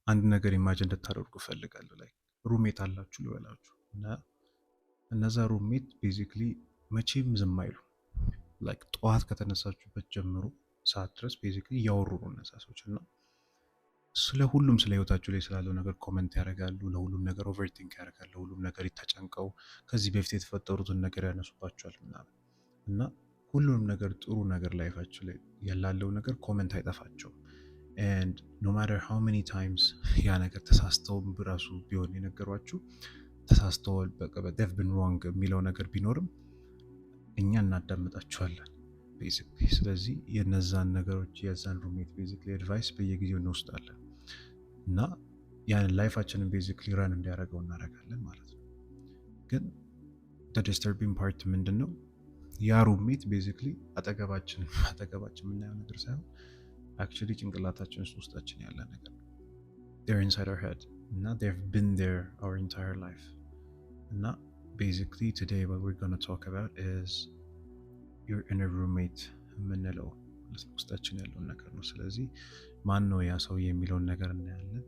አንድ ነገር ኢማጅን እንድታደርጉ እፈልጋለሁ። ላይ ሩሜት አላችሁ ልበላችሁ እና እነዛ ሩሜት ቤዚክሊ መቼም ዝም አይሉ። ላይክ ጠዋት ከተነሳችሁበት ጀምሮ ሰዓት ድረስ ቤዚክሊ እያወሩ ነው እነዛ ሰዎች እና ስለ ሁሉም ስለ ህይወታችሁ ላይ ስላለው ነገር ኮመንት ያደርጋሉ። ለሁሉም ነገር ኦቨርቲንክ ያደርጋሉ። ለሁሉም ነገር ተጨንቀው ከዚህ በፊት የተፈጠሩትን ነገር ያነሱባቸዋል ምናምን እና ሁሉንም ነገር ጥሩ ነገር ላይፋችሁ ላይ ያላለው ነገር ኮመንት አይጠፋቸውም። ኤንድ ኖ ማተር ሃው ሜኒ ታይምስ ያ ነገር ተሳስተውም ብራሱ ቢሆን የነገሯችሁ ተሳስተዋል በቃ they've been wrong የሚለው ነገር ቢኖርም እኛ እናዳምጣቸዋለን ቤዚክሊ። ስለዚህ የነዛን ነገሮች የዛን ሩሜት ቤዚክሊ አድቫይስ በየጊዜው እንወስዳለን እና ያንን ላይፋችንን ቤዚክሊ ረን እንዲያደርገው እናደርጋለን ማለት ነው። ግን ዲስተርቢንግ ፓርት ምንድን ነው? ያ ሩሜት ቤዚክሊ አጠገባችን የምናየው ነገር ሳይሆን አክቹዋሊ ጭንቅላታችን ውስጣችን ያለ ነገር ነው። they're inside our head እና they've been there our entire life እና basically today what we're going to talk about is your inner roommate የምንለው ውስጣችን ያለውን ነገር ነው። ስለዚህ ማን ነው ያ ሰው የሚለውን ነገር እናያለን።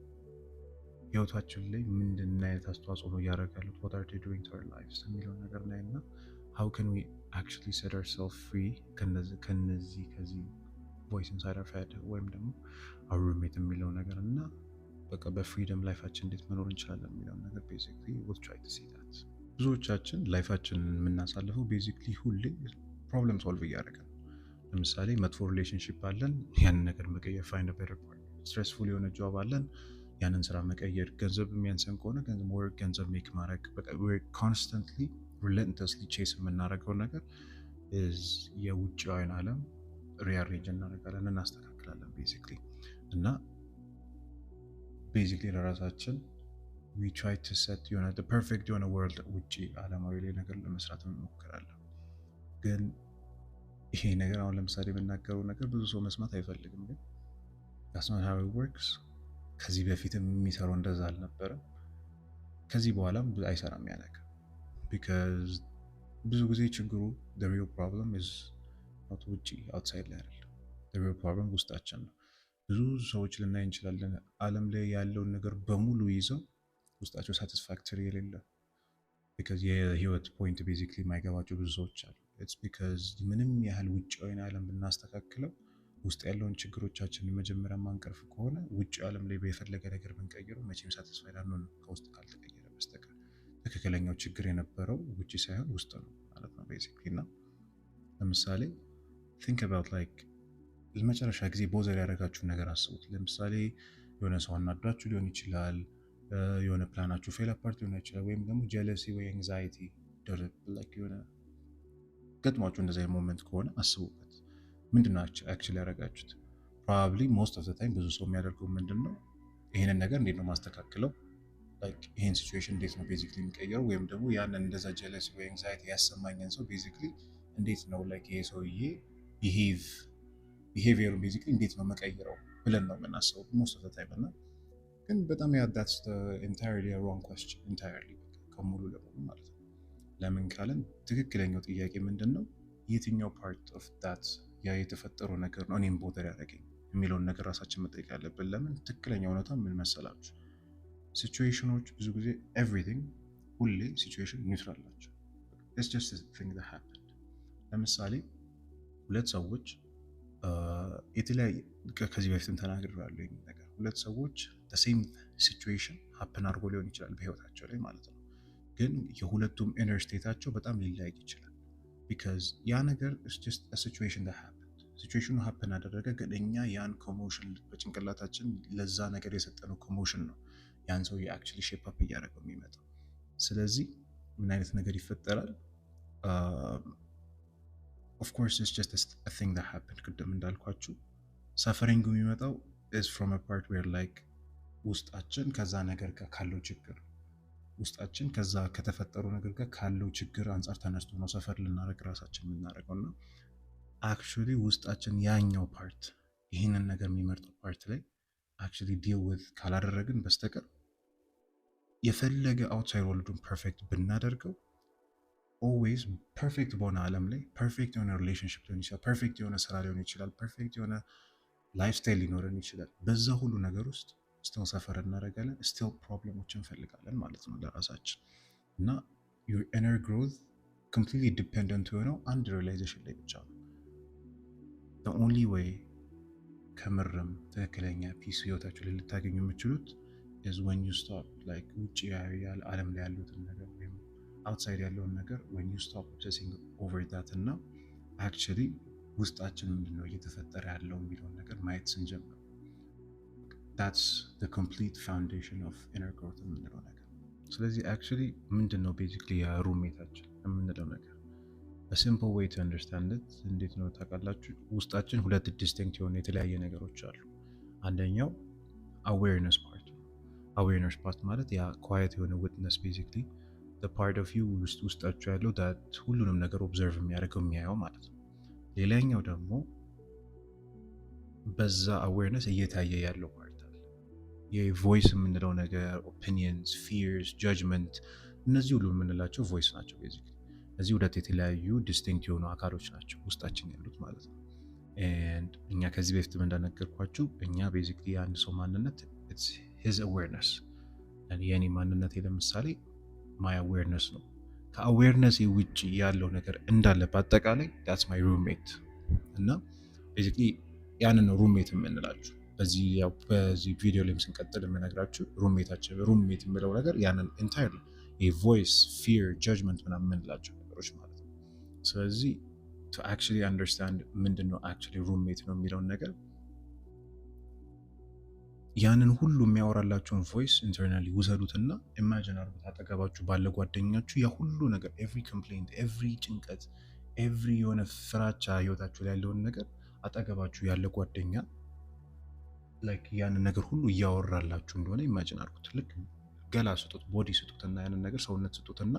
ህይወታችን ላይ ምንድን አይነት አስተዋጽኦ ነው እያደረጋሉት what are they doing to our lives የሚለውን ነገር እናይና how can we actually set ourselves free ከዚህ voice inside our head ወይም ደግሞ our roommate የሚለው ነገር እና በቃ በፍሪደም ላይፋችን እንዴት መኖር እንችላለን የሚለውን ነገር basically we'll try to see that። ብዙዎቻችን ላይፋችንን የምናሳልፈው ቤዚክሊ ሁሌ ፕሮብለም ሶልቭ እያደረግን ነው። ለምሳሌ መጥፎ ሪሌሽንሺፕ አለን፣ ያንን ነገር መቀየር ፋይንድ ቤተር ፓርት። ስትሬስፉል የሆነ ጆብ አለን፣ ያንን ስራ መቀየር። ገንዘብ የሚያንሰን ከሆነ ገንዘብ ሜክ ማድረግ። በቃ ኮንስተንትሊ ሪሌንተስሊ ቼስ የምናደርገው ነገር የውጭውን ዓለም ሪአሬንጅ እናደርጋለን፣ እናስተካክላለን ቤዚክሊ እና ቤዚክሊ ለራሳችን we try to set the perfect world ውጪ ዓለማዊ ላይ ነገር ለመስራት እንሞክራለን። ግን ይሄ ነገር አሁን ለምሳሌ የምናገረው ነገር ብዙ ሰው መስማት አይፈልግም፣ ግን that's not how it works። ከዚህ በፊትም የሚሰራው እንደዛ አልነበረም፣ ከዚህ በኋላም አይሰራም ያ ነገር because ብዙ ጊዜ ችግሩ the real problem is not ውጪ outside ላይ አይደለም፣ the real problem ውስጣችን ነው። ብዙ ሰዎች ልናይ እንችላለን ዓለም ላይ ያለውን ነገር በሙሉ ይዘው ውስጣቸው ሳቲስፋክተሪ የሌለ because የህይወት ፖይንት ቤዚክሊ የማይገባቸው ብዙ ሰዎች አሉ። it's because ምንም ያህል ውጫዊ ዓለም ብናስተካክለው ውስጥ ያለውን ችግሮቻችንን መጀመሪያ ማንቀርፍ ከሆነ ውጭ ዓለም ላይ በፈለገ ነገር ብንቀይረው መቼም ሳቲስፋይድ አንሆንም ከውስጥ ካልተቀየረ በስተቀር። ትክክለኛው ችግር የነበረው ውጭ ሳይሆን ውስጥ ነው ማለት ነው ቤዚክሊ። እና ለምሳሌ think about like ለመጨረሻ ጊዜ ቦዘር ያደረጋችሁን ነገር አስቡት። ለምሳሌ የሆነ ሰው አናዷችሁ ሊሆን ይችላል፣ የሆነ ፕላናችሁ ፌል አፓርት ሊሆን ይችላል፣ ወይም ደግሞ ጀለሲ ወይ አንግዛይቲ like የሆነ ገጥሟችሁ እንደዛ ሞመንት ከሆነ አስቡበት። ምንድነው አክቹዋሊ ያደረጋችሁት? ፕሮባብሊ ሞስት ኦፍ ዘ ታይም ብዙ ሰው የሚያደርገው ምንድነው ይሄንን ነገር እንዴት ነው ማስተካክለው፣ like ይሄን ሲቹዌሽን እንዴት ነው ቤዚክሊ የሚቀየረው፣ ወይም ደግሞ ያንን እንደዛ ጀለሲ ወይ አንግዛይቲ ያሰማኝን ሰው ቤዚክሊ እንዴት ነው like ይሄ ሰውዬ ቢሄቪየሩን ቤዚክሊ እንዴት ነው መቀየረው ብለን ነው የምናስበው ሞስት ኦፍ ዘ ታይም። እና ግን በጣም that's the entirely wrong question entirely ከሙሉ ለሙሉ ማለት ነው። ለምን ካለን ትክክለኛው ጥያቄ ምንድነው የትኛው ፓርት ኦፍ that ያ የተፈጠረው ነገር ነው እኔም ቦደር ያደረገኝ የሚለውን ነገር ራሳችን መጠየቅ ያለብን። ለምን ትክክለኛው እውነታ ምን መሰላችሁ? ሲቹዌሽኖች ብዙ ጊዜ ኤቭሪቲንግ ሁሌ ሲቹዌሽን ኒውትራል ናቸው። it's just a thing that happened። ለምሳሌ ሁለት ሰዎች የተለያየ ከዚህ በፊትም ተናግሬያለሁ ይሄን ነገር ሁለት ሰዎች the same situation happen አድርጎ ሊሆን ይችላል በህይወታቸው ላይ ማለት ነው። ግን የሁለቱም ኢነር ስቴታቸው በጣም ሊለያይ ይችላል because ያ ነገር is just a situation that happened። ሲቹዌሽኑ happen አደረገ፣ ግን እኛ ያን ኮሞሽን በጭንቅላታችን ለዛ ነገር የሰጠነው ኮሞሽን ነው ያን ሰው actually shape up እያደረገው የሚመጣው። ስለዚህ ምን አይነት ነገር ይፈጠራል? of course it's just a thing that happened። ቅድም እንዳልኳችሁ ሰፈሪንግ የሚመጣው is from a part where like ውስጣችን ከዛ ነገር ጋር ካለው ችግር ውስጣችን ከዛ ከተፈጠረው ነገር ጋር ካለው ችግር አንፃር ተነስቶ ነው ሰፈር ልናረግ ራሳችን የምናረገውና actually ውስጣችን ያኛው ፓርት ይሄንን ነገር የሚመርጠው ፓርት ላይ actually deal with ካላደረግን በስተቀር የፈለገ outside worldን ፐርፌክት ብናደርገው always perfect በሆነ ዓለም ላይ perfect የሆነ ሪሌሽንሺፕ ሊሆን ይችላል፣ perfect የሆነ ስራ ሊሆን ይችላል፣ perfect የሆነ ላይፍ ስታይል ሊኖረን ይችላል። በዛ ሁሉ ነገር ውስጥ ስቲል ሰፈር እናደርጋለን፣ ስቲል ፕሮብለሞች እንፈልጋለን ማለት ነው ለራሳችን። እና ዩር ኢነር ግሮዝ ኮምፕሊትሊ ዲፔንደንት የሆነው አንድ ሪላይዜሽን ላይ ብቻ ነው። ኦንሊ ዌይ ከምርም ትክክለኛ ፒስ ህይወታችሁ ላይ ልታገኙ የምችሉት is when you stop like ውጭ ዓለም ላይ ያሉትን ነገር ወይም አውትሳይድ ያለውን ነገር when you stop obsessing over that እና actually ውስጣችን ምንድነው እየተፈጠረ ያለው የሚለውን ነገር ማየት ስንጀምር that's the complete foundation of inner growth የምንለው ነገር። ስለዚህ actually ምንድነው basically ሩሜታችን የምንለው ነገር a simple way to understand it እንዴት ነው ታውቃላችሁ? ውስጣችን ሁለት ዲስቲንክት የሆኑ የተለያየ ነገሮች አሉ። አንደኛው awareness part awareness part ማለት ያ quiet የሆነ witness basically the part of you ውስጣችሁ ያለው that ሁሉንም ነገር ኦብዘርቭ የሚያደርገው የሚያየው ማለት ነው። ሌላኛው ደግሞ በዛ awareness እየታየ ያለው part አለ። የቮይስ የምንለው ነገር opinions, fears, judgment እነዚህ ሁሉ የምንላቸው ቮይስ ናቸው basically። እዚህ ሁለት የተለያዩ ዲስቲንክት የሆኑ አካሎች ናቸው ውስጣችን ያሉት ማለት ነው። and እኛ ከዚህ በፊትም እንደነገርኳችሁ እኛ basically አንድ ሰው ማንነት it's his awareness የኔ ማንነቴ ለምሳሌ my awareness ነው። ከአዌርነስ ውጭ ያለው ነገር እንዳለ በአጠቃላይ that's my roommate እና basically ያንን ነው ሩሜት የምንላችሁ። በዚህ ቪዲዮ ላይ ስንቀጥል የምነግራችሁ ሩሜት የሚለው ነገር ያንን entirely የቮይስ ፊር ጀጅመንት ምናምን የምንላቸው ነገሮች ማለት ነው። ስለዚህ to actually understand ምንድነው actually roommate ነው የሚለውን ነገር ያንን ሁሉ የሚያወራላችሁን ቮይስ ኢንተርናሊ ውሰዱትና ኢማጂን አድርጉት። አጠገባችሁ ባለ ጓደኛችሁ ያ ሁሉ ነገር ኤቭሪ ኮምፕሌንት፣ ኤቭሪ ጭንቀት፣ ኤቭሪ የሆነ ፍራቻ ህይወታችሁ ላይ ያለውን ነገር አጠገባችሁ ያለ ጓደኛ ላይክ ያንን ነገር ሁሉ እያወራላችሁ እንደሆነ ኢማጂን አድርጉት። ልክ ገላ ስጡት፣ ቦዲ ስጡትና ያንን ነገር ሰውነት ስጡትና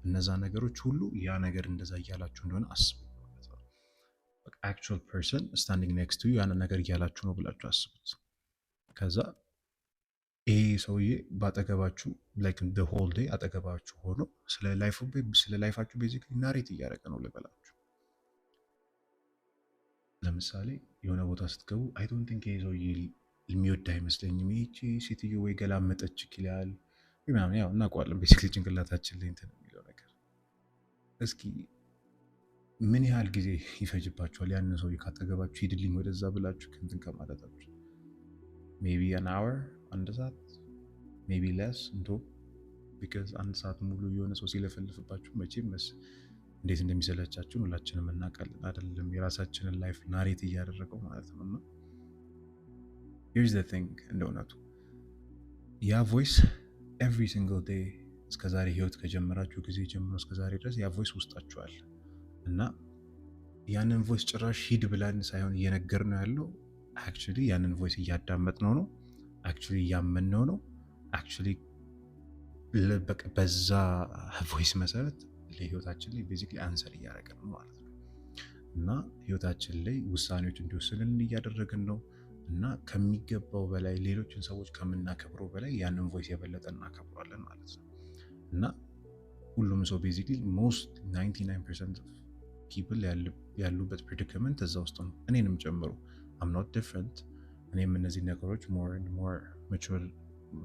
እነዛ ነገሮች ሁሉ ያ ነገር እንደዛ እያላችሁ እንደሆነ አስቡ ማለት ነው። አክቹዋል ፐርሰን ስታንዲንግ ኔክስት ቱ ዩ ያንን ነገር እያላችሁ ነው ብላችሁ አስቡት። ከዛ ይሄ ሰውዬ ባጠገባችሁ ላይክ ዘ ሆል ዴይ አጠገባችሁ ሆኖ ስለ ላይፋችሁ ቤዚክሊ ናሬት እያደረገ ነው ልበላችሁ። ለምሳሌ የሆነ ቦታ ስትገቡ አይ ዶንት ቲንክ ይሄ ሰውዬ የሚወድ አይመስለኝም፣ ይህቺ ሴትዮ ወይ ገላመጠች ይላል ምናምን። ያው እናውቀዋለን ቤሲክሊ ጭንቅላታችን ላይ እንትን የሚለው ነገር። እስኪ ምን ያህል ጊዜ ይፈጅባችኋል ያንን ሰውዬ ካጠገባችሁ ሂድልኝ ወደዛ ብላችሁ እንትን ከማለታችሁ? ሜቢ አን አወር፣ አንድ ሰዓት፣ ሜቢ ለስ እንቶ ቢካዝ አንድ ሰዓት ሙሉ የሆነ ሰው ሲለፈልፍባችሁ መቼም እንዴት እንደሚሰለቻችሁ ሁላችንም እናውቃለን አይደለም? የራሳችንን ላይፍ ናሬት እያደረገው ማለት ነው። እና here's the thing እንደ እውነቱ ያ ቮይስ ኤቭሪ ሲንግል ዴይ እስከዛሬ ህይወት ከጀመራችሁ ጊዜ ጀምሮ እስከዛሬ ድረስ ያ ቮይስ ውስጣችኋል። እና ያንን ቮይስ ጭራሽ ሂድ ብለን ሳይሆን እየነገር ነው ያለው አክቹሊ ያንን ቮይስ እያዳመጥነው ነው፣ አክቹሊ እያመንነው ነው፣ አክቹሊ በዛ ቮይስ መሰረት ለህይወታችን ላይ ቤዚክሊ አንሰር እያደረግን ነው ማለት ነው። እና ህይወታችን ላይ ውሳኔዎች እንዲወስንን እያደረግን ነው። እና ከሚገባው በላይ ሌሎችን ሰዎች ከምናከብረው በላይ ያንን ቮይስ የበለጠ እናከብሯለን ማለት ነው። እና ሁሉም ሰው ቤዚክሊ ሞስት 99% ፒፕል ያሉበት ፕሪዲክመንት እዛ ውስጥ ነው፣ እኔንም ጨምሮ። I'm not different። እኔም እነዚህ ነገሮች more and more mature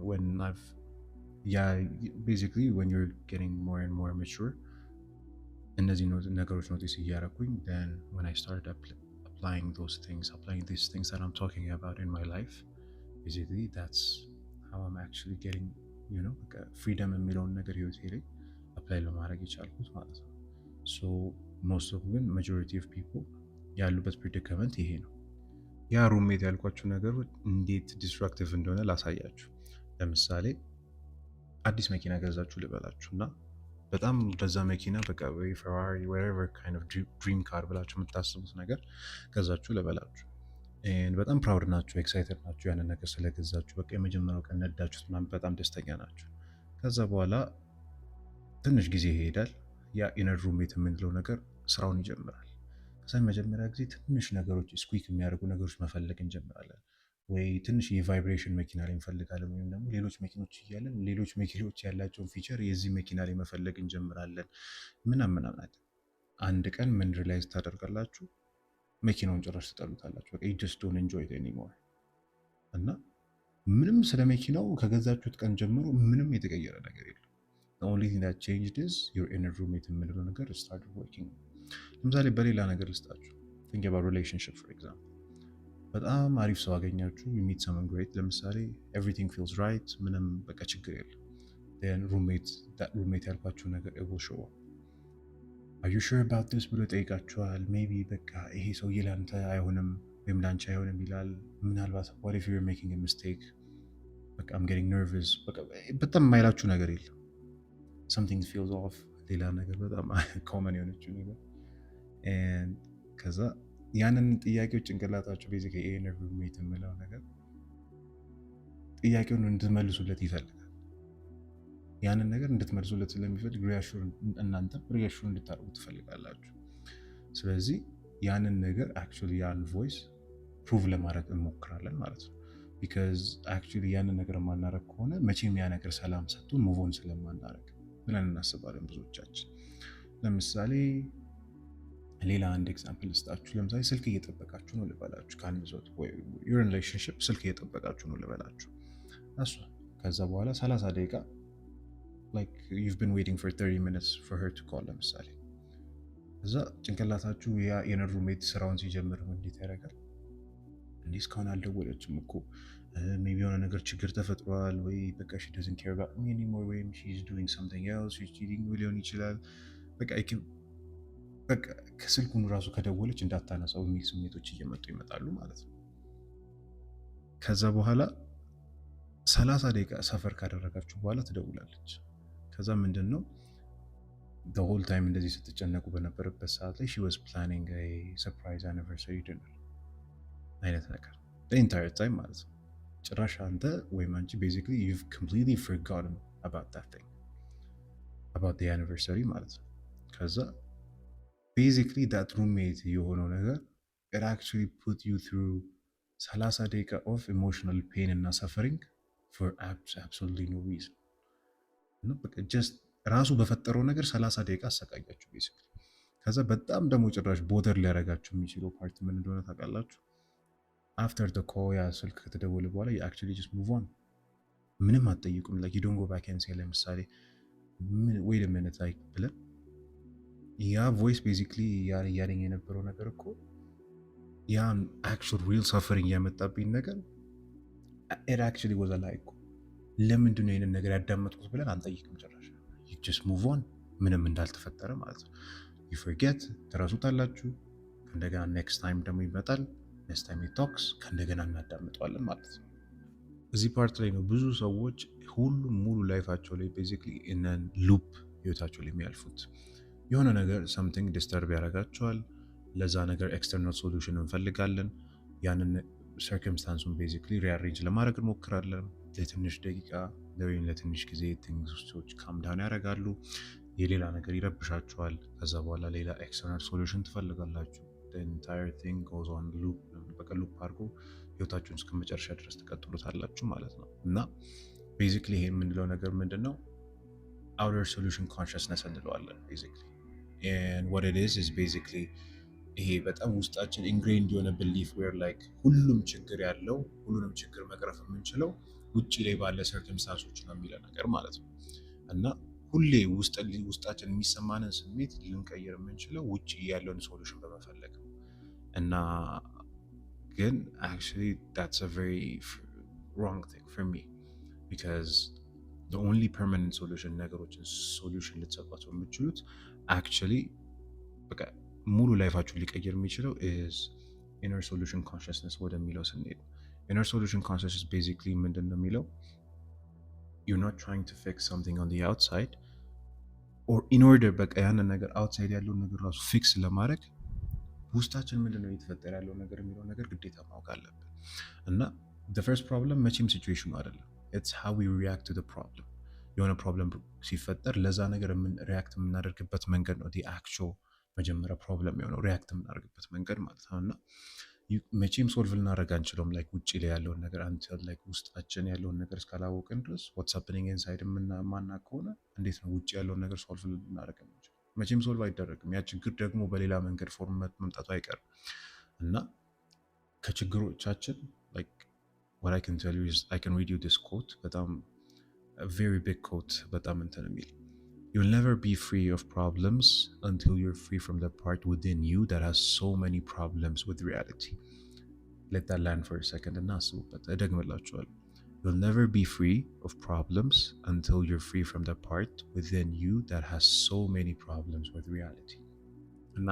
when when you're getting more and more mature እነዚህ ነገሮች ኖቲስ እያደረኩኝ then when I started applying these things that I'm talking about in my life, basically that's how I'm actually getting freedom የሚለውን ነገር ህይወቴ ላይ apply ለማድረግ የቻልኩት ማለት ነው። so most of ግን majority of people ያሉበት predicament ይሄ ነው። ያ ሩሜት ያልኳችሁ ነገሮች እንዴት ዲስትራክቲቭ እንደሆነ ላሳያችሁ። ለምሳሌ አዲስ መኪና ገዛችሁ ልበላችሁ እና በጣም በዛ መኪና በቃ ወይ ፈራሪ whatever kind of dream car ብላችሁ የምታስቡት ነገር ገዛችሁ ልበላችሁ and በጣም ፕራውድ ናችሁ፣ ኤክሳይትድ ናችሁ ያንን ነገር ስለገዛችሁ። በቃ የመጀመሪያው ቀን ነዳችሁት ምናምን በጣም ደስተኛ ናችሁ። ከዛ በኋላ ትንሽ ጊዜ ይሄዳል። ያ ኢነር ሩሜት የምንለው ነገር ስራውን ይጀምራል። ከዛ መጀመሪያ ጊዜ ትንሽ ነገሮች ስኩዊክ የሚያደርጉ ነገሮች መፈለግ እንጀምራለን። ወይ ትንሽ የቫይብሬሽን መኪና ላይ እንፈልጋለን፣ ወይም ደግሞ ሌሎች መኪኖች እያለን ሌሎች መኪኖች ያላቸውን ፊቸር የዚህ መኪና ላይ መፈለግ እንጀምራለን ምናምን። አንድ ቀን ምን ሪላይዝ ታደርጋላችሁ? መኪናውን ጭራሽ ትጠሉታላችሁ። በቃ you just don't enjoy it anymore። እና ምንም ስለ መኪናው ከገዛችሁት ቀን ጀምሮ ምንም የተቀየረ ነገር የለም። the only thing that changed is your inner roommate የምንለው ነገር started working። ለምሳሌ በሌላ ነገር ልስጣችሁ። think about relationship for example። በጣም አሪፍ ሰው አገኛችሁ፣ you meet someone great። ለምሳሌ everything feels right፣ ምንም በቃ ችግር የለም። then roommate ያልኳችሁ ነገር it will show up። are you sure about this ብሎ ጠይቃችኋል። ሜቢ በቃ ይሄ ሰውዬ ለአንተ አይሆንም ወይም ለአንቺ አይሆንም ይላል። ምናልባት what if you're making a mistake፣ በቃ I'm getting nervous፣ በጣም የማይላችሁ ነገር የለም። something feels off፣ ሌላ ነገር በጣም ኮመን የሆነችው ነገር ከዛ ያንን ጥያቄዎች ጭንቅላታችሁ ቤዚካሊ ኢነር ሩሜት የምለው ነገር ጥያቄውን እንድትመልሱለት ይፈልጋል። ያንን ነገር እንድትመልሱለት ስለሚፈልግ እናንተ ሪያሹር እንድታደርጉ ትፈልጋላችሁ። ስለዚህ ያንን ነገር አክቹዋሊ ያን ቮይስ ፕሩቭ ለማድረግ እንሞክራለን ማለት ነው። ቢካዝ አክቹዋሊ ያንን ነገር የማናደርግ ከሆነ መቼም ያ ነገር ሰላም ሰጥቶን ሙቮን ስለማናደርግ ብለን እናስባለን ብዙዎቻችን። ለምሳሌ ሌላ አንድ ኤግዛምፕል ልስጣችሁ። ለምሳሌ ስልክ እየጠበቃችሁ ነው ልበላችሁ፣ ከአንድ ሰው ዩር ሪሌሽንሽፕ ስልክ እየጠበቃችሁ ነው ልበላችሁ እሷ ከዛ በኋላ 30 ደቂቃ like you've been waiting for 30 minutes for her to call ለምሳሌ እዛ ጭንቅላታችሁ ያ የነር ሩሜት ስራውን ሲጀምር እንዴት ያደርጋል? እንዲህ እስካሁን አልደወለችም እኮ ሜቢ የሆነ ነገር ችግር ተፈጥሯል ወይ በቃ she doesn't care about me anymore ወይም she's doing something else she's cheating ሊሆን ይችላል። በቃ ከስልኩን ራሱ ከደወለች እንዳታነሳው የሚል ስሜቶች እየመጡ ይመጣሉ ማለት ነው። ከዛ በኋላ 30 ደቂቃ ሰፈር ካደረጋችሁ በኋላ ትደውላለች። ከዛ ምንድን ነው the whole time እንደዚህ ስትጨነቁ በነበረበት ሰዓት ላይ she was planning a surprise anniversary dinner አይነት ነገር the entire time ማለት ነው። ጭራሽ አንተ ወይም አንቺ basically you've completely forgotten about that thing about the anniversary ማለት ነው። ከዛ basically that roommate የሆነው ነገር it actually put you through 30 ደቂቃ of emotional pain እና suffering for absolutely no reason። just ራሱ በፈጠረው ነገር 30 ደቂቃ አሰቃያችሁ ቤሲክሊ። ከዛ በጣም ደግሞ ጭራሽ ቦደር ሊያደርጋችሁ የሚችለው ፓርት ምን እንደሆነ ታውቃላችሁ? አፍተር ደ ኮል ያ ስልክ ከተደወለ በኋላ you actually just move on። ምንም አትጠይቁም። like you don't go back and say ለምሳሌ wait a minute like ብለን ያ ቮይስ ቤሲክሊ ያለኝ የነበረው ነገር እኮ ያን actual real suffering ያመጣብኝ ነገር it actually was a lie እኮ ለምንድን ነው ይሄንን ነገር ያዳመጥኩት ብለን አንጠይቅም ጭራሽ። you just move on ምንም እንዳልተፈጠረ ማለት ነው። you forget ትረሱታላችሁ። ከእንደገና next time ደግሞ ይመጣል next time he talks ከእንደገና እናዳምጠዋለን ማለት ነው። እዚህ ፓርት ላይ ነው ብዙ ሰዎች ሁሉም ሙሉ ላይፋቸው ላይ ቤዚክሊ እነን ሉፕ ህይወታቸው ላይ የሚያልፉት። የሆነ ነገር something disturb ያደርጋቸዋል። ለዛ ነገር ኤክስተርናል ሶሉሽን እንፈልጋለን። ያንን circumstanceን ቤዚክሊ ሪአሬንጅ ለማድረግ እንሞክራለን። ለትንሽ ደቂቃ ወይም ለትንሽ ጊዜ ቲንግሶች ካም ዳውን ያደርጋሉ። የሌላ ነገር ይረብሻቸዋል። ከዛ በኋላ ሌላ ኤክስተርናል ሶሉሽን ትፈልጋላችሁ። the entire thing goes on loop በቃ ሉፕ አድርጎ ህይወታችሁን እስከ መጨረሻ ድረስ ትቀጥሉታላችሁ ማለት ነው። እና ቤዚክሊ ይሄ የምንለው ነገር ምንድነው? outer solution consciousness እንለዋለን ቤዚክሊ and what it is basically ይሄ በጣም ውስጣችን ኢንግሬንድ የሆነ ቢሊፍ ዌር ላይክ ሁሉም ችግር ያለው ሁሉንም ችግር መቅረፍ የምንችለው ውጭ ላይ ባለ ሰርክምስታንሶች ነው የሚለው ነገር ማለት ነው። እና ሁሌ ውስጣችን የሚሰማንን ስሜት ልንቀይር የምንችለው ውጭ ያለውን ሶሉሽን በመፈለግ ነው። እና ግን actually that's a very wrong thing for me because the only permanent solution ነገሮችን ሶሉሽን ልትሰጧቸው የምችሉት actually በቃ ሙሉ ላይፋችሁን ሊቀይር የሚችለው is inner solution consciousness ወደሚለው ስንሄድ inner solution consciousness basically ምንድን ነው የሚለው you're not trying to fix something on the outside or in order በቃ ያንን ነገር outside ያለውን ነገር ራሱ ፊክስ ለማድረግ ውስጣችን ምንድን ነው እየተፈጠረ ያለው ነገር የሚለው ነገር ግዴታ ማወቅ አለብን። እና the first problem መቼም ሲቹዌሽኑ አይደለም it's how we react to the problem። የሆነ ፕሮብለም ሲፈጠር ለዛ ነገር ሪያክት የምናደርግበት መንገድ ነው the actual መጀመሪያ ፕሮብለም የሆነው ሪያክት የምናደርግበት መንገድ ማለት ነው። እና መቼም ሶልቭ ልናደርግ አንችለውም ላይክ ውጭ ላይ ያለውን ነገር አንተ ላይክ ውስጣችን ያለውን ነገር እስካላወቅን ድረስ ዋትስ ሃፕኒንግ ኢንሳይድ ማናውቅ ከሆነ እንዴት ነው ውጭ ያለውን ነገር ሶልቭ ልናደርግ የምንችለው? መቼም ሶልቭ አይደረግም። ያ ችግር ደግሞ በሌላ መንገድ ፎርማት መምጣቱ አይቀርም። እና ከችግሮቻችን ላይክ what I can tell you is I can read you this quote, በጣም a very big quote በጣም እንትን የሚል You'll never be free of problems until you're free from the part within you that has so many problems with reality. Let that land for a second and አስቡበት። እደግምላችኋለሁ። You'll never be free of problems until you're free from the part within you that has so many problems with reality. እና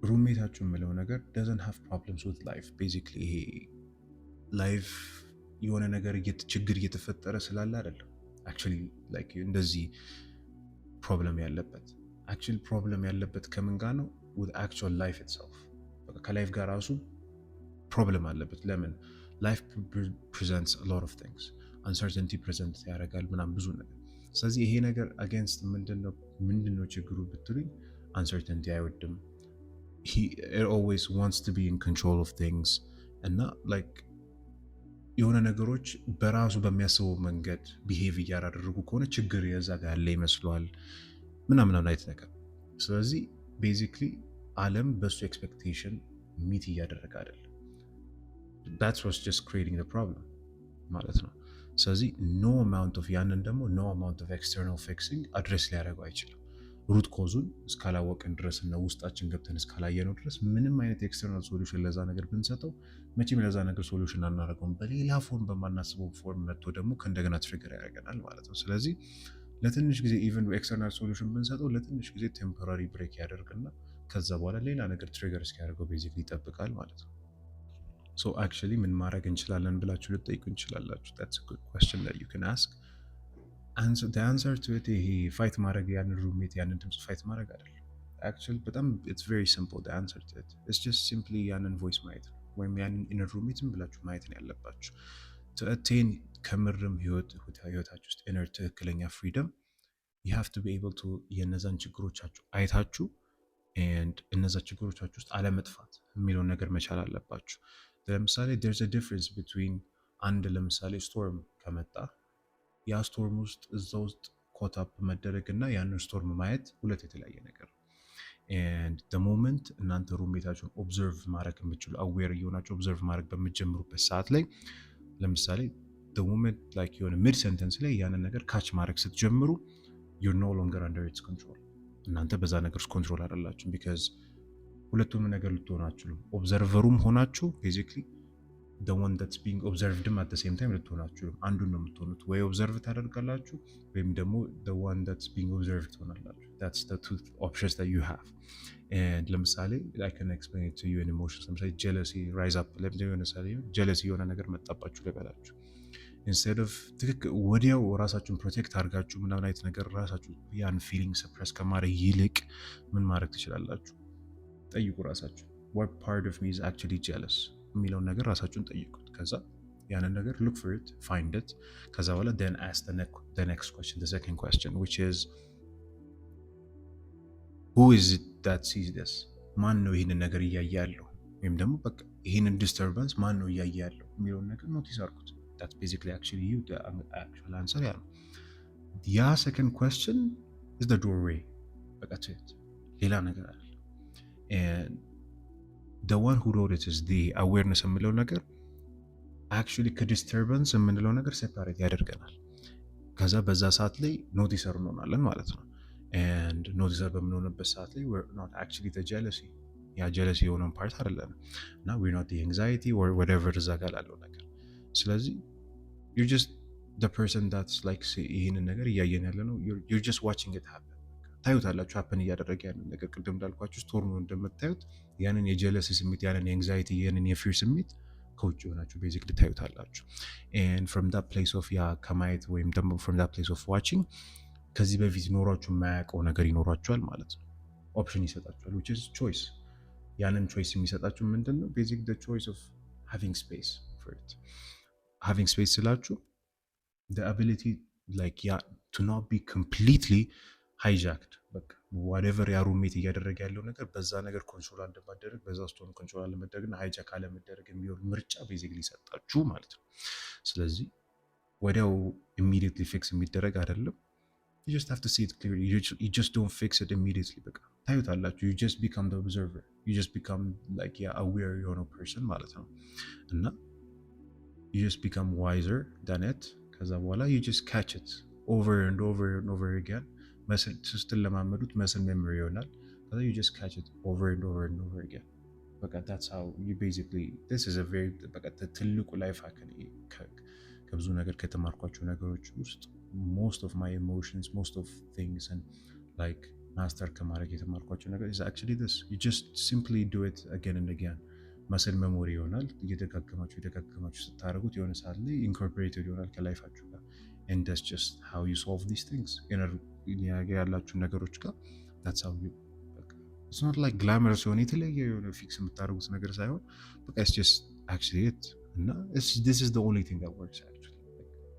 ሩሜታችሁ የምለው ነገር doesn't have problems with life. Basically ይሄ ላይፍ የሆነ ነገር ችግር እየተፈጠረ ስላለ አይደለም። አክቹዋሊ ላይክ እንደዚህ ፕሮብለም ያለበት አክቹዋሊ ፕሮብለም ያለበት ከምን ጋር ነው? with actual life itself በቃ ከላይፍ ጋር ራሱ ፕሮብለም አለበት። ለምን? ላይፍ presents a lot of things uncertainty present ያደርጋል ምናምን ብዙ ነገር። ስለዚህ ይሄ ነገር against ምንድነው ችግሩ ብትሉኝ uncertainty አይወድም። he always wants to be in control of things እና like የሆነ ነገሮች በራሱ በሚያስበው መንገድ ቢሄቭ እያደረጉ ከሆነ ችግር የዛ ጋር ያለ ይመስለዋል ምናምን አይነት ነገር። ስለዚህ ቤዚክሊ ዓለም በሱ ኤክስፔክቴሽን ሚት እያደረገ አይደለም። that's what's just creating the problem ማለት ነው። ስለዚህ no amount of ያንን ደግሞ no amount of external fixing አድሬስ ሊያደርገው አይችልም። ሩት ኮዙን እስካላወቅን ድረስ እና ውስጣችን ገብተን እስካላየነው ድረስ ምንም አይነት ኤክስተርናል ሶሉሽን ለዛ ነገር ብንሰጠው መቼም ለዛ ነገር ሶሉሽን አናደርገውም። በሌላ ፎርም በማናስበው ፎርም መጥቶ ደግሞ ከእንደገና ትሪገር ያደርገናል ማለት ነው። ስለዚህ ለትንሽ ጊዜ ኢቨን ኤክስተርናል ሶሉሽን ብንሰጠው ለትንሽ ጊዜ ቴምፖራሪ ብሬክ ያደርግና ከዛ በኋላ ሌላ ነገር ትሪገር እስኪያደርገው ቤዚክሊ ይጠብቃል ማለት ነው። ሶ አክቹዋሊ ምን ማድረግ እንችላለን ብላችሁ ልትጠይቁ እንችላላችሁ። that's a good question that you can ask. the answer to it ይሄ ፋይት ማድረግ ያንን ሩሜት ያንን ድምፅ ፋይት ማድረግ አይደለም። actually በጣም it's very simple the answer to it it's just simply ያንን ቮይስ ማየት ነው፣ ወይም ያንን ኢነር ሩሜትን ብላችሁ ማየት ነው ያለባችሁ። to attain ከምርም ህይወታችሁ ውስጥ ኢነር ትክክለኛ ፍሪደም you have to be able to የነዛን ችግሮቻችሁ አይታችሁ and እነዛ ችግሮቻችሁ ውስጥ አለመጥፋት የሚለውን ነገር መቻል አለባችሁ። ለምሳሌ there's a difference between አንድ ለምሳሌ ስቶርም ከመጣ ያ ስቶርም ውስጥ እዛ ውስጥ ኮታፕ መደረግ እና ያንን ስቶርም ማየት ሁለት የተለያየ ነገር ነው። and the moment እናንተ ሩሜታችሁን ኦብዘርቭ ማድረግ የምትችሉ አዌር እየሆናችሁ ኦብዘርቭ ማድረግ በምትጀምሩበት ሰዓት ላይ ለምሳሌ the moment like የሆነ ሚድ ሰንተንስ ላይ ያንን ነገር ካች ማድረግ ስትጀምሩ you're no longer under its control። እናንተ በዛ ነገር ውስጥ ኮንትሮል አይደላችሁም። because ሁለቱም ነገር ልትሆኑ አትችሉም። ኦብዘርቨሩም ሆናችሁ ቤዚክሊ the one that's being observed at the same time ልትሆኑ አትችሉም። አንዱን ነው የምትሆኑት። ወይ ኦብዘርቭ ታደርጋላችሁ ወይም ደግሞ the one that's being observed ትሆናላችሁ። that's the two options that you have. and ለምሳሌ I can explain it to you in emotions። ለምሳሌ jealousy rise up። ለምሳሌ jealousy የሆነ ነገር መጣባችሁ ልበላችሁ። instead of ወዲያው ራሳችሁን ፕሮቴክት አድርጋችሁ ምናምን አይነት ነገር ራሳችሁ ያን ፊሊንግ ሰፕረስ ከማድረግ ይልቅ ምን ማድረግ ትችላላችሁ? ጠይቁ ራሳችሁ what part of me is actually jealous የሚለውን ነገር ራሳችሁን ጠይቁት። ከዛ ያንን ነገር look for it, find it። ከዛ በኋላ then ask the next question, the second question, which is who is it that sees this? ማን ነው ይህንን ነገር እያየ ያለው? ወይም ደግሞ በቃ ይህንን ዲስተርባንስ ማን ነው እያየ ያለው የሚለውን ነገር ኖቲስ አድርጉት። that's basically actually you the actual answer ያ ነው። ያ second question is the doorway። በቃ ሌላ ነገር አለ። and the one who notices the awareness የምንለው ነገር actually ከዲስተርባንስ የምንለው ነገር ሴፓሬት ያደርገናል። ከዛ በዛ ሰዓት ላይ ኖቲሰር እንሆናለን ማለት ነው። and ኖቲሰር በምንሆንበት ሰዓት ላይ we're not actually the jealousy ያ jealousy የሆነውን ፓርት አይደለም እና we're not the anxiety or whatever እዛ ጋር ያለው ነገር። ስለዚህ you're just the person that's like ይህንን ነገር እያየን ያለ ነው you're just watching it happen። ታዩታላችሁ ሀፕን እያደረገ ያንን ነገር። ቅድም እንዳልኳችሁ ስቶርም እንደምታዩት ያንን የጀለሲ ስሜት ያንን የኤንግዛይቲ ያንን የፊር ስሜት ከውጭ ሆናችሁ ቤዚክሊ ታዩታላችሁ። and from that place of ያ ከማየት ወይም ደግሞ from that place of watching ከዚህ በፊት ኖሯችሁ የማያውቀው ነገር ይኖራችኋል ማለት ነው። ኦፕሽን ይሰጣችኋል which is choice። ያንን ቾይስ የሚሰጣችሁ ምንድን ነው? ቤዚክ the choice of having space for it። having space ስላችሁ the ability like ያ to not be completely ሃይጃክድ በቃ whatever ያ ሩሜት እያደረገ ያለው ነገር በዛ ነገር ኮንትሮል አለመደረግ በዛ ስቶን ኮንትሮል አለመደረግና ሃይጃክ አለመደረግ የሚሆን ምርጫ ቤዚክሊ ሰጣችሁ ማለት ነው። ስለዚህ ወዲያው ኢሚዲየትሊ ፊክስ የሚደረግ አይደለም። you just have to see it clearly. You just don't fix it immediately. በቃ ታዩታላችሁ። you just become the observer. you just become like aware የሆነው person ማለት ነው። እና you just become wiser than it. ከዛ በኋላ you just catch it over and over and over again. መስል ስትለማመዱት መስል memory ይሆናል። ከዛ you just catch it over and over and over again. በቃ that's how you basically this is a very በቃ ትልቁ ላይፍ ሀክ ከብዙ ነገር ከተማርኳቸው ነገሮች ውስጥ most of my emotions, most of things and like ማስተር ከማድረግ የተማርኳቸው ነገር is actually this. you just simply do it again and again. መስል ሜሞሪ ይሆናል። እየደጋገማችሁ ስታደርጉት የሆነ ሰዓት ላይ ኢንኮርፖሬትድ ይሆናል ከላይፋችሁ ጋር and that's just how you solve these things ያላችሁ ነገሮች ጋር that's how you it's not like glamorous የሆነ የተለየ የሆነ ፊክስ የምታደርጉት ነገር ሳይሆን በቃ it's just actually it እና this is the only thing that works actually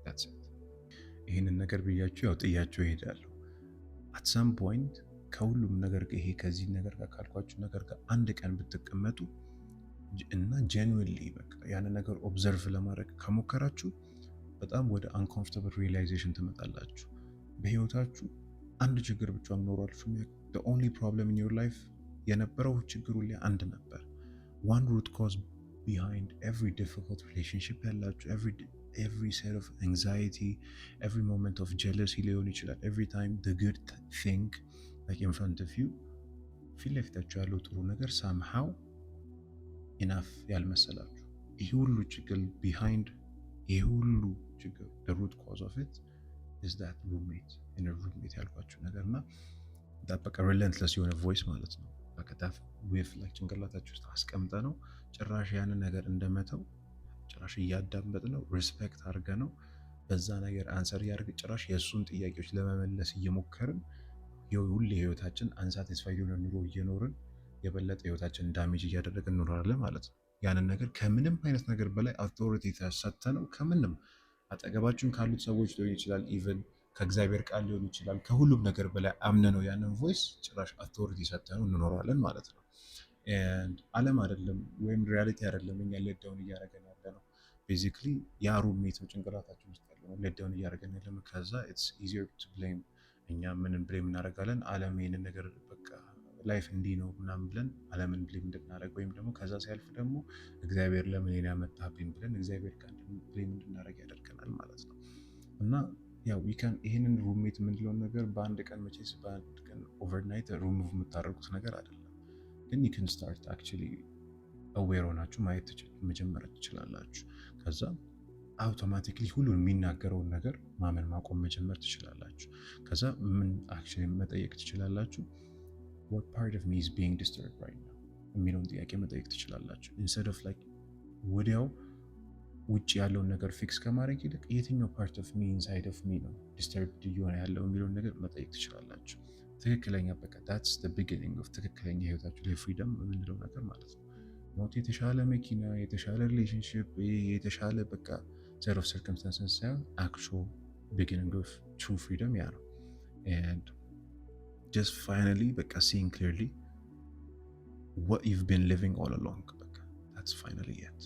that's it። ይህንን ነገር ብያችሁ ያው ጥያችሁ ይሄዳለሁ። at some point ከሁሉም ነገር ይሄ ከዚህ ነገር ጋር ካልኳችሁ ነገር ጋር አንድ ቀን ብትቀመጡ እና genuinely በቃ ያንን ነገር ኦብዘርቭ ለማድረግ ከሞከራችሁ በጣም ወደ uncomfortable realization ትመጣላችሁ። በህይወታችሁ አንድ ችግር ብቻ ኖሯችሁ the only problem in your life የነበረው ችግሩ ላይ አንድ ነበር። one root cause behind every difficult relationship ያላችሁ every set of anxiety, every moment of jealousy ሊሆን ይችላል, every time the good thing like in front of you ፊት ለፊታችሁ ያለው ጥሩ ነገር somehow enough ያልመሰላችሁ ይሄ ሁሉ ችግር behind ይሄ ሁሉ ችግር the root cause of it is that roommate inner roommate ያልኳችሁ ነገርና በቃ relentless የሆነ ቮይስ ማለት ነው። በቃ ዳፍ ዌቭ ላይ ጭንቅላታችሁ ውስጥ አስቀምጠ ነው ጭራሽ ያንን ነገር እንደመተው ጭራሽ እያዳመጥ ነው ሪስፔክት አድርገ ነው በዛ ነገር አንሰር ያርግ ጭራሽ የሱን ጥያቄዎች ለመመለስ እየሞከርን ሁሌ ህይወታችን አንሳቲስፋይድ የሆነ ኑሮ እየኖርን የበለጠ ህይወታችን ዳሜጅ እያደረግን እንኖራለን ማለት ነው። ያንን ነገር ከምንም አይነት ነገር በላይ አውቶሪቲ ተሰጥተነው ከምንም አጠገባችን ካሉት ሰዎች ሊሆን ይችላል ኢቭን ከእግዚአብሔር ቃል ሊሆን ይችላል ከሁሉም ነገር በላይ አምነነው ያንን ቮይስ ጭራሽ አውቶሪቲ ሰጥተነው እንኖራለን ማለት ነው። ዓለም አይደለም ወይም ሪያሊቲ አይደለም እኛ ሌዳውን እያደረገን ያለ ነው። ቤዚክሊ ያ ሩሜት ነው ጭንቅላታችን ውስጥ ያለው ሌዳውን እያደረገን ያለ ነው። ከዛ ኢትስ ኢዚየር ቱ ብሌም እኛ ምንም ብሌም እናደርጋለን። ዓለም ይሄንን ነገር በቃ ላይፍ እንዲህ ነው ምናምን ብለን ዓለምን ብሌም እንድናደርግ ወይም ደግሞ ከዛ ሲያልፍ ደግሞ እግዚአብሔር ለምን ይሄን ያመጣብኝ ብለን እግዚአብሔር ጋር ብሌም እንድናደርግ ያደርገናል ማለት ነው። እና ያው ይሄንን ሩሜት የምንለውን ነገር በአንድ ቀን መቼስ በአንድ ቀን ኦቨርናይት ሪሙቭ የምታደርጉት ነገር አይደለም። ግን you can start actually aware ሆናችሁ ማየት መጀመር ትችላላችሁ። ከዛ አውቶማቲክሊ ሁሉን የሚናገረውን ነገር ማመን ማቆም መጀመር ትችላላችሁ። ከዛ ምን actually መጠየቅ ትችላላችሁ what part of me is being disturbed right now የሚለውን ጥያቄ መጠየቅ ትችላላችሁ። instead of like ወዲያው ውጭ ያለውን ነገር ፊክስ ከማድረግ ይልቅ የትኛው ፓርት ኦፍ ሚ ኢንሳይድ ኦፍ ሚ ነው ዲስተርብድ እየሆነ ያለው የሚለውን ነገር መጠየቅ ትችላላችሁ። ትክክለኛ በቃ that's the beginning of ትክክለኛ ህይወታችሁ ላይ ፍሪደም የምንለው ነገር ማለት ነው። ሞት የተሻለ መኪና የተሻለ ሪሌሽንሽፕ የተሻለ በቃ set of circumstances ሳይሆን actual beginning of true freedom ያ ነው። and just finally በቃ seeing clearly what you've been living all along በቃ that's finally it